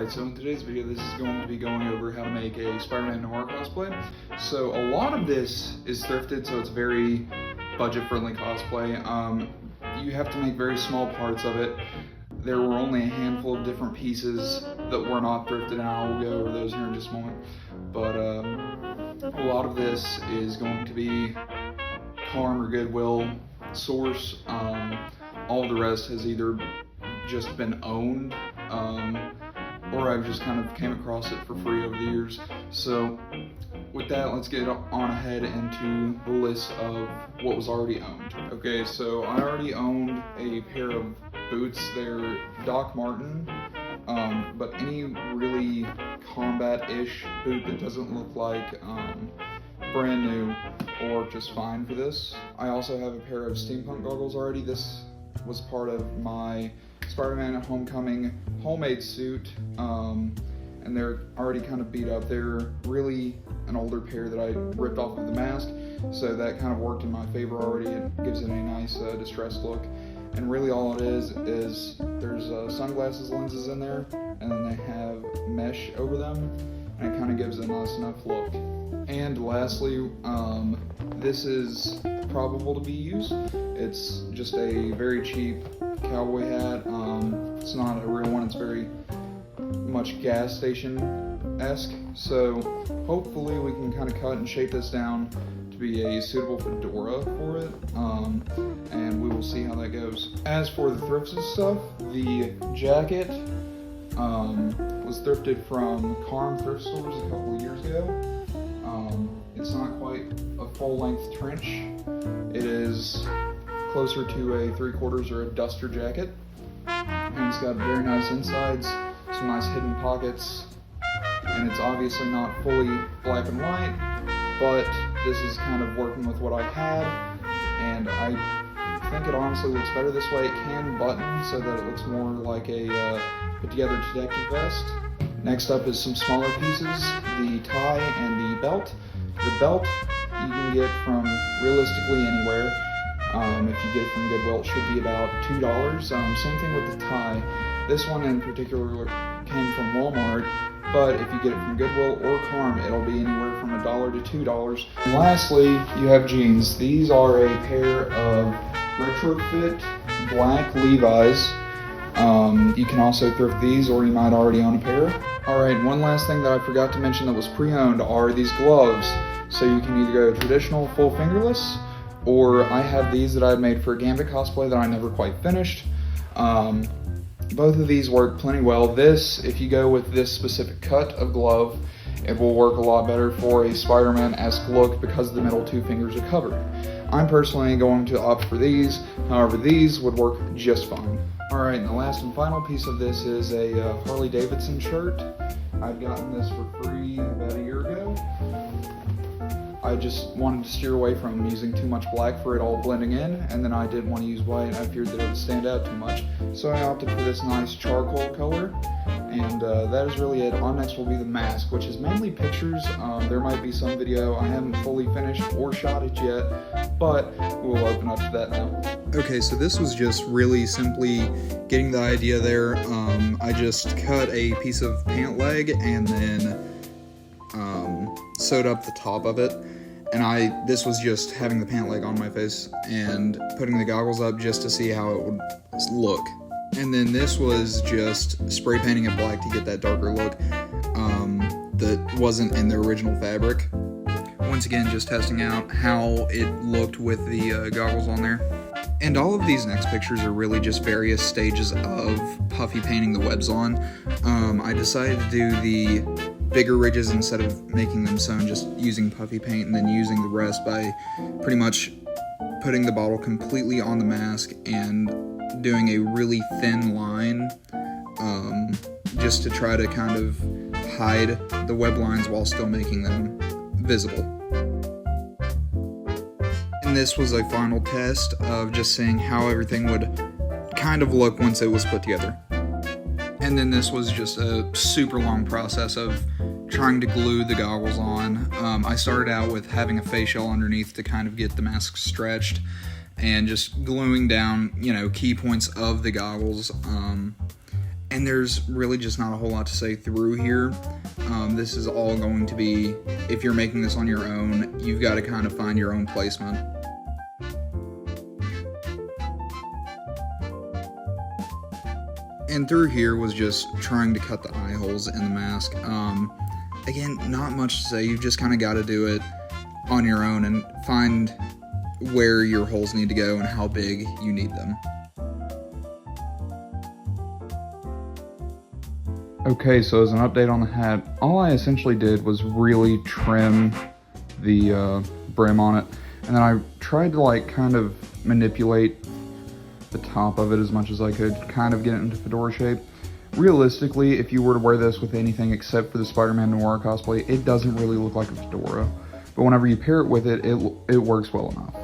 Alright, so in today's video, this is going to be going over how to make a Spider-Man Noir cosplay. So a lot of this is thrifted, so it's very budget-friendly cosplay. You have to make very small parts of it. There were only a handful of different pieces that were not thrifted, and I will go over those here in just a moment. But a lot of this is going to be Charm or Goodwill source. All the rest has either just been owned, or I've just kind of came across it for free over the years. So with that, let's get on ahead into the list of what was already owned. Okay, so I already owned a pair of boots. They're Doc Marten, but any really combat-ish boot that doesn't look like brand new or just fine for this. I also have a pair of steampunk goggles already. This was part of my Spider-Man Homecoming homemade suit, and they're already kind of beat up. They're really an older pair that I ripped off of the mask, so that kind of worked in my favor already. It gives it a nice distressed look. And really all it is there's sunglasses lenses in there, and then they have mesh over them, and it kind of gives a nice enough look. And lastly, this is probable to be used. It's just a very cheap cowboy hat. It's not a real one, it's very much gas station-esque. So hopefully we can kind of cut and shape this down to be a suitable fedora for it, and we will see how that goes. As for the thrifted stuff, the jacket was thrifted from Charm thrift stores a couple of years ago. It's not quite a full-length trench. It is closer to a 3/4 or a duster jacket, and it's got very nice insides, some nice hidden pockets, and it's obviously not fully black and white, but this is kind of working with what I had, and I think it honestly looks better this way. It can button so that it looks more like a put-together detective vest. Next up is some smaller pieces, the tie and the belt. The belt you can get from realistically anywhere. If you get it from Goodwill, it should be about $2. Same thing with the tie. This one in particular came from Walmart, but if you get it from Goodwill or Charm, it'll be anywhere from $1 to $2. And lastly, you have jeans. These are a pair of retrofit black Levi's. You can also thrift these, or you might already own a pair. Alright, one last thing that I forgot to mention that was pre-owned are these gloves. So you can either go traditional full fingerless, or I have these that I made for a Gambit cosplay that I never quite finished. Both of these work plenty well. This, if you go with this specific cut of glove, it will work a lot better for a Spider-Man-esque look because the middle two fingers are covered. I'm personally going to opt for these, however these would work just fine. Alright, and the last and final piece of this is a Harley Davidson shirt. I've gotten this for free about a year ago. I just wanted to steer away from using too much black for it all blending in, and then I didn't want to use white. I feared that it would stand out too much. So I opted for this nice charcoal color, and that is really it. On next will be the mask, which is mainly pictures. There might be some video. I haven't fully finished or shot it yet, but we'll open up to that now. Okay, so this was just really simply getting the idea there. I just cut a piece of pant leg and then sewed up the top of it. And this was just having the pant leg on my face and putting the goggles up just to see how it would look. And then this was just spray painting it black to get that darker look that wasn't in the original fabric. Once again, just testing out how it looked with the goggles on there. And all of these next pictures are really just various stages of puffy painting the webs on. I decided to do the bigger ridges instead of making them sewn, just using puffy paint, and then using the rest by pretty much putting the bottle completely on the mask and doing a really thin line just to try to kind of hide the web lines while still making them visible. And this was a final test of just seeing how everything would kind of look once it was put together. And then this was just a super long process of trying to glue the goggles on. I started out with having a face shell underneath to kind of get the mask stretched, and just gluing down, key points of the goggles. And there's really just not a whole lot to say through here. This is all going to be, if you're making this on your own, you've got to kind of find your own placement. And through here was just trying to cut the eye holes in the mask. Again, not much to say. You've just kind of got to do it on your own and find where your holes need to go and how big you need them. Okay, so as an update on the hat, all I essentially did was really trim the brim on it, and then I tried to like kind of manipulate the top of it as much as I could, kind of get it into fedora shape. Realistically, if you were to wear this with anything except for the Spider-Man Noir cosplay, it doesn't really look like a fedora, but whenever you pair it with it, it works well enough.